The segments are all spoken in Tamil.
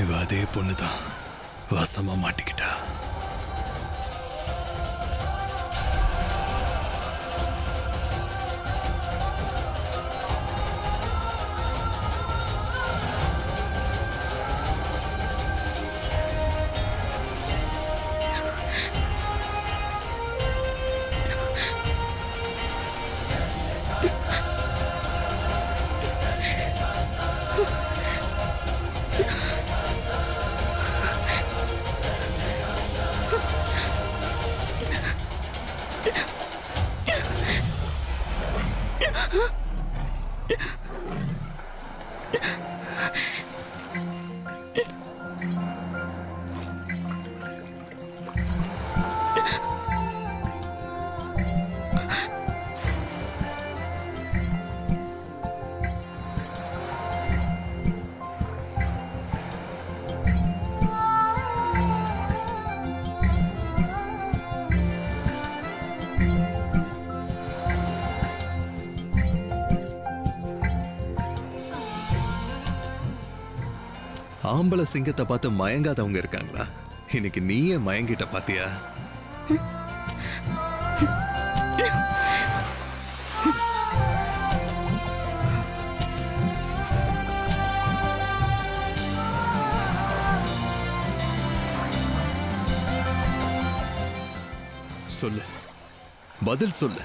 இவ அதே பொண்ணுதான் வசமா மாட்டிக்கிட்டா. ஆம்பளை சிங்கத்தை பார்த்து மயங்காதவங்க இருக்காங்களா? இன்னைக்கு நீயே மயங்கிட்ட பாத்தியா? சொல்லு, பதில் சொல்லு.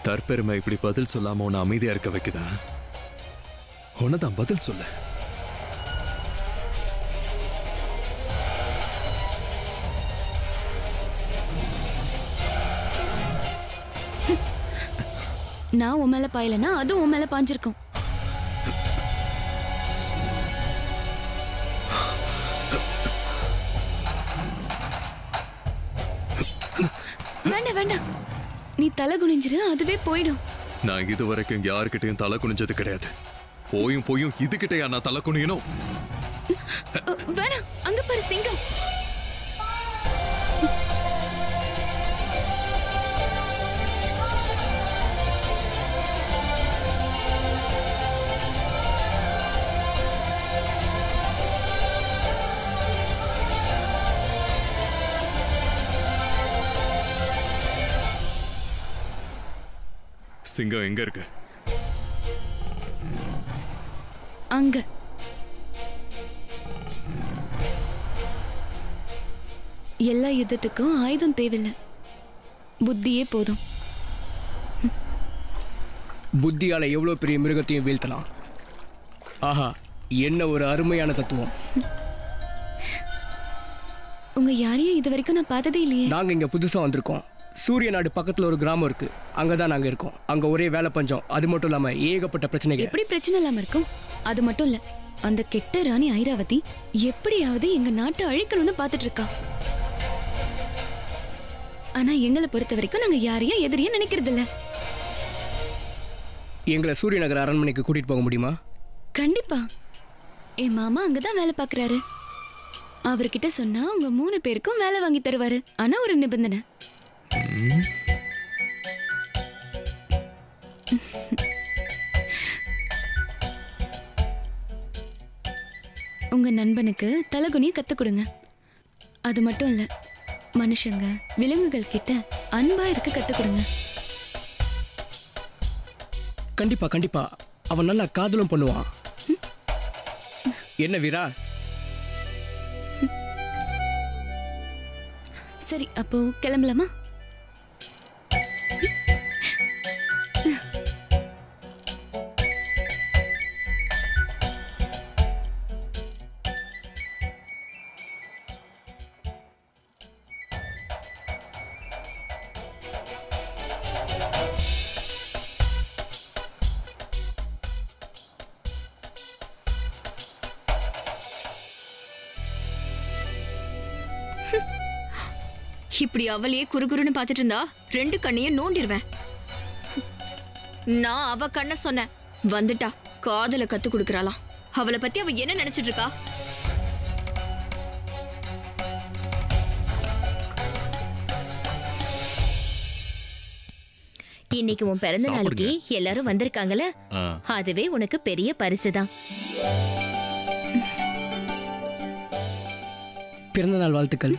தற்பெருமை இப்படி பதில் சொல்லாம உன்னை அமைதியா இருக்க வைக்குதா? உன்னதான் பதில் சொல்லு. நான் உன் மேல பாயலனா அது உன் மேல பாஞ்சிருக்கும். வேண்டாம் வேண்டாம், நீ தலை குனிஞ்சிரு, அதுவே போயிடும். நான் இதுவரைக்கும் யாருக்கிட்டையும் தலை குனிஞ்சது கிடையாது. போயும் போயும் இதுகிட்டயா நான் தலை குனியணும்? வேணாம், அங்க பாரு சிங்கம். சிங்கம் எங்க இருக்கு? அங்க. எல்லா யுத்தத்துக்கும் ஆயுதம் தேவையில்லை, புத்தியே போதும். புத்தியால எவ்வளவு பெரிய மிருகத்தையும் வீழ்த்தலாம். ஆஹா, என்ன ஒரு அருமையான தத்துவம். உங்க யாரையும் இது வரைக்கும் நான் பார்த்ததே இல்லையே. நாங்க இங்க புதுசா வந்திருக்கோம். சூரிய நாடு பக்கத்துல ஒரு கிராமம் இருக்கு, அங்கதான் நாங்க இருக்கோம். அங்க ஒரே வேலை பஞ்சம், அது மட்டும் இல்லாம ஏகப்பட்ட பிரச்சனைகள். எப்படி பிரச்சனை இல்லாம இருக்கும்? அது மட்டும் இல்ல, அந்த கெட்ட ராணி ஐராவதி எப்படியாவது எங்க நாட்டை அழிக்கணும்னு பாத்துட்டு இருக்கா. ஆனா எங்களை பொறுத்த வரைக்கும் நாங்க யாரையும் எதிரியா நினைக்கிறது இல்ல. எங்களை சூரிய நகர் அரண்மனைக்கு கூட்டிட்டு போக முடியுமா? கண்டிப்பா. என் மாமா அங்கதான் வேலை பாக்குறாரு. அவர்கிட்ட சொன்னா உங்க 3 பேருக்கும் வேலை வாங்கி தருவாரு. ஆனா ஒரு நிபந்தனை. உங்க நண்பனுக்கு தலகுனிய கத்து கொடுங்க. அது மட்டும் இல்ல, மனுஷங்க விலங்குகள் கிட்ட அன்பா இருக்க கத்து கொடுங்க. கண்டிப்பா கண்டிப்பா, அவன் நல்லா காதலும் பண்ணுவான். என்ன வீரா? சரி, அப்போ கிளம்பலாமா? இப்படி அவளையே குறுகுறுன்னு பாத்துட்டு இருந்தா 2 கண்ணையும் நோண்டிடுவேன். நான் அவ கண்ண சொன்னேன், வந்துட்டா காதல கத்து கொடுக்கறாளாம். அவளை பத்தி அவ என்ன நினைச்சிட்டு இருக்கா? இன்னைக்கு உன் பிறந்த நாளைக்கு எல்லாரும் வந்திருக்காங்கல்ல, அதுவே உனக்கு பெரிய பரிசுதான். பிறந்த நாள் வாழ்த்துக்கள்.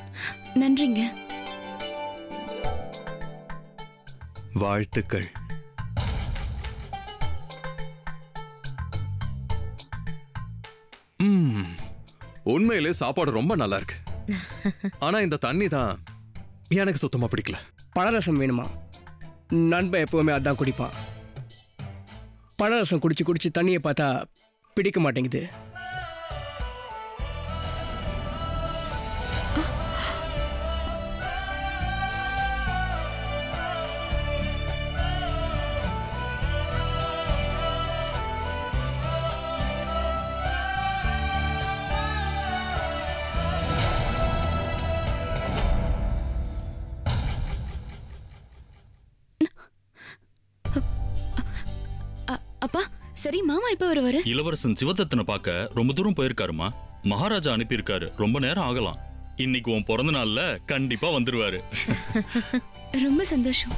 நன்றிங்க. வாழ்த்துக்கள். உண்மையிலே சாப்பாடு ரொம்ப நல்லா இருக்கு. ஆனா இந்த தண்ணி தான் எனக்கு சுத்தமா பிடிக்கல. பழரசம் வேணுமா? நண்பன் எப்பவுமே அதான் குடிப்பான். பழரசம் குடிச்சு குடிச்சு தண்ணியை பார்த்தா பிடிக்க மாட்டேங்குது. சரி மாமா இப்ப வருவாரு? இளவரசன் சிவதத்தனை பார்க்க ரொம்ப தூரம் போயிருக்காருமா. மகாராஜா அனுப்பியிருக்காரு. ரொம்ப நேரம் ஆகலாம். இன்னைக்கு உன் பிறந்த நாள்ல கண்டிப்பா வந்துருவாரு. ரொம்ப சந்தோஷம்.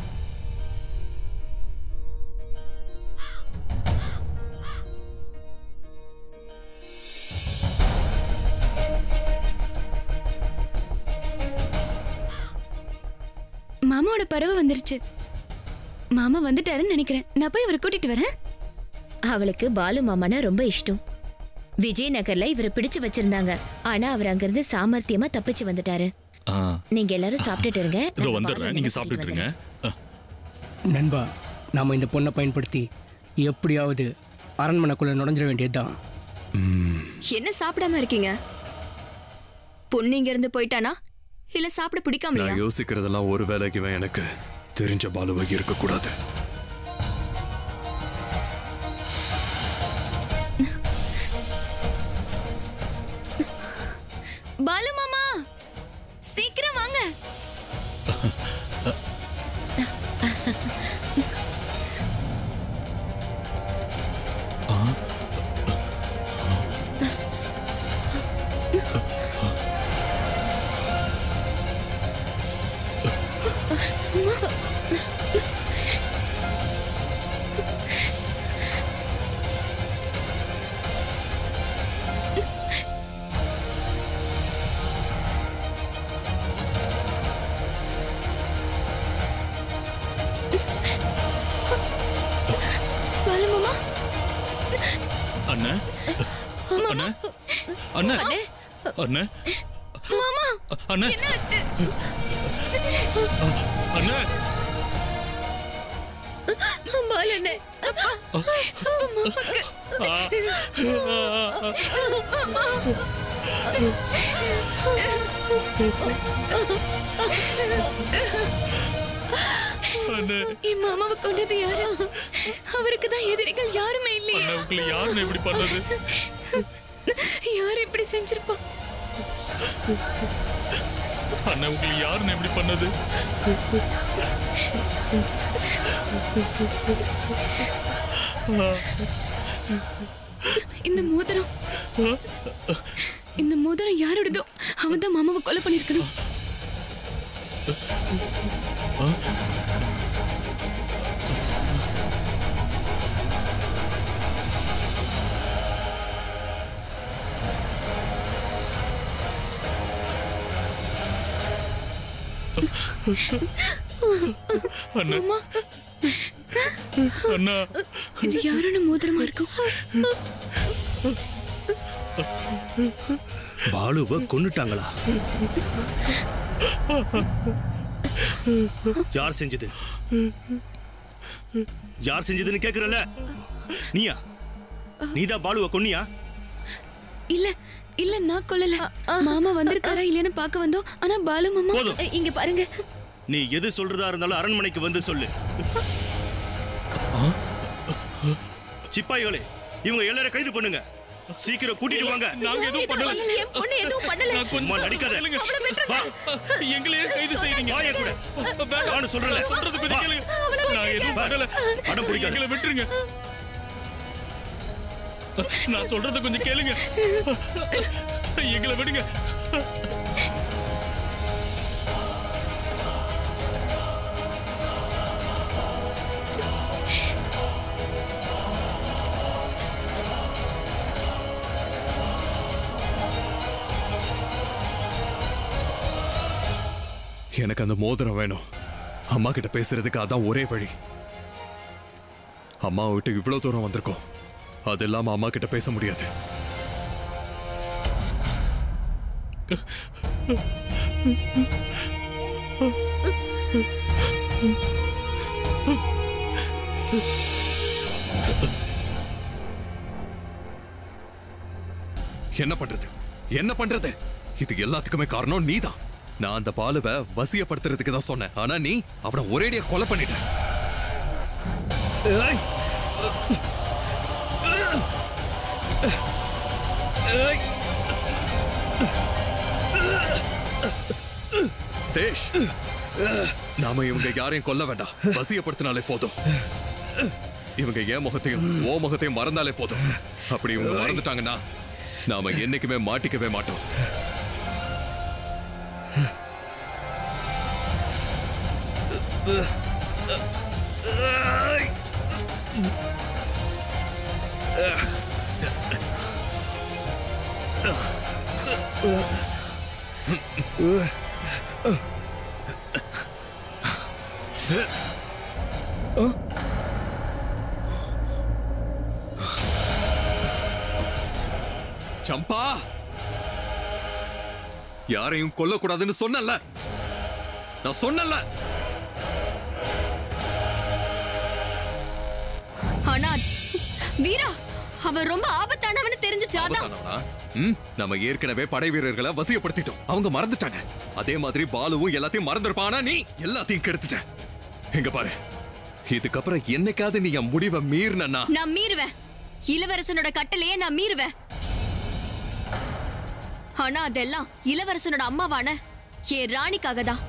மாமாவோட பறவை வந்துருச்சு. மாமா வந்துட்டாருன்னு நினைக்கிறேன். நான் போய் இவரை கூட்டிட்டு வரேன். அவளுக்கு பாலு மாமானா ரொம்ப இஷ்டம். விஜயநகர்ல இவரை பிடிச்சு வச்சிருந்தாங்க. ஆனா அவர் அங்கிருந்து சாமர்த்தியமா தப்பிச்சு வந்துட்டாரு. நீங்க எல்லாரும் சாப்பிட்டுட்டு இருங்க. இதோ வந்துடுறேன். நீங்க சாப்பிட்டுட்டு இருங்க. நண்பா, நாம இந்த பொண்ணை பயன்படுத்தி எப்படியாவது அரண்மனைக்குள்ள நுழைஞ்சிட வேண்டியதுதான். என்ன சாப்பிடாம இருக்கீங்க? பொண்ணு இங்க இருந்து போயிட்டானா இல்ல சாப்பிட பிடிக்காமலையா? நான் யோசிக்கிறதெல்லாம் ஒரு வேலைக்கு எனக்கு தெரிஞ்ச பாலுவை இருக்க கூடாது. பாலு மாமா சீக்கிரம் வாங்க. பாலு மாமா. அண்ணே அண்ணே அண்ணே அண்ணே மாமா அண்ணே என்னாச்சு? அண்ணே பாலண்ணே, என் மாமாவை கொண்டது யாரு? அவருக்கு தான் எதிரிகள் யாருமே இல்லையா? யாருன்னு எப்படி பண்ணது? யாரு இப்படி செஞ்சிருப்பா? அண்ணா உங்களுக்கு யாருன்னு எப்படி பண்ணது? இந்த மோதிரம், இந்த மோதிரம் யாரோடதோ அவன் தான் மாமாவை கொலை பண்ணிருக்கணும். அண்ணா அண்ணா இது யாரோட மோதிரமா இருக்கும்? பாலுவை கொன்னுட்டாங்களா? யார் செஞ்சது? யார் செஞ்சதுன்னு கேக்குறல? நீயா? நீதான் பாலுவை கொன்னியா? இல்ல இல்ல, நான் கொல்லல. மாமா வந்திருக்காரா இல்லையான்னு பார்க்க வந்தோம். ஆனா பாலு மாமா. போதும், இங்க பாருங்க. நீ எது சொல்றதா இருந்தாலும் அரண்மனைக்கு வந்து சொல்லு. சிப்பாய்களே, இவங்க எல்லாரும் கைது பண்ணுங்க. சீக்கிரம் கூட்டிட்டு வாங்க. நாங்க எதுவும் பண்ணல. என் பொண்ணு எதுவும் பண்ணல. சும்மா நடிக்காத. வா, எங்களையே கைது செய்றீங்க. வாயே கூட. நான் சொல்றேன். சொல்றது கொஞ்சம் கேளுங்க. நான் எதுவும் பண்ணல. அடம் பிடிக்காத. எங்களை விட்டுருங்க. நான் சொல்றத கொஞ்சம் கேளுங்க. எங்களை விடுங்க. எனக்கு அந்த மோதிரம் வேணும். அம்மா கிட்ட பேசுறதுக்கு அதான் ஒரே வழி. அம்மா விட்டு இவ்வளவு தூரம் வந்திருக்கோம். அது இல்லாம அம்மா கிட்ட பேச முடியாது. என்ன பண்றது? என்ன பண்றது? இது எல்லாத்துக்குமே காரணம் நீதான். நான் அந்த பாலுவை வசியப்படுத்துறதுக்கு தான் சொன்னேன். ஆனா நீ அவனை ஒரேடியா கொலை பண்ணிட்ட. தேஷ், நாம இவங்க யாரையும் கொல்ல வேண்டாம். வசியப்படுத்தினாலே போதும். இவங்க என் முகத்தையும் ஓ முகத்தையும் மறந்தாலே போதும். அப்படி இவங்க மறந்துட்டாங்கன்னா நாம என்னைக்குமே மாட்டிக்கவே மாட்டோம். சம்பா, யாரையும் கொல்லக்கூடாதுன்னு சொன்னல, நான் சொன்னல. ஆனா வீரா, அவன் ரொம்ப ஆபத்தானவன்னு தெரிஞ்சுச்சு. நம்ம ஏற்கனவே படை வீரர்களை வசியப்படுத்திட்டோம். அவங்க மறந்துட்டாங்க. அதே மாதிரி பாலுவும் எல்லாத்தையும் மறந்துருப்பானா, நீ எல்லாத்தையும் கெடுத்துட்ட. எங்க பாரு, இதுக்கப்புறம் என்னைக்காவது நீ என் முடிவை மீறினா நான் மீறுவேன். இளவரசனோட கட்டளையே நான் மீறுவேன். ஆனா அதெல்லாம் இளவரசனோட அம்மாவான என் ராணிக்காக தான்.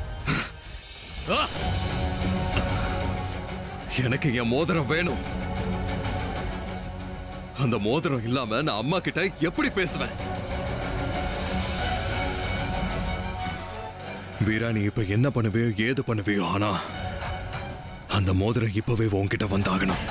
எனக்கு என் மோதிரம் வேணும். அந்த மோதிரம் இல்லாம நான் அம்மா கிட்ட எப்படி பேசுவேன்? வீரா, நீ இப்ப என்ன பண்ணுவியோ ஏது பண்ணுவியோ, ஆனா அந்த மோதிரம் இப்பவே உன்கிட்ட வந்தாகணும்.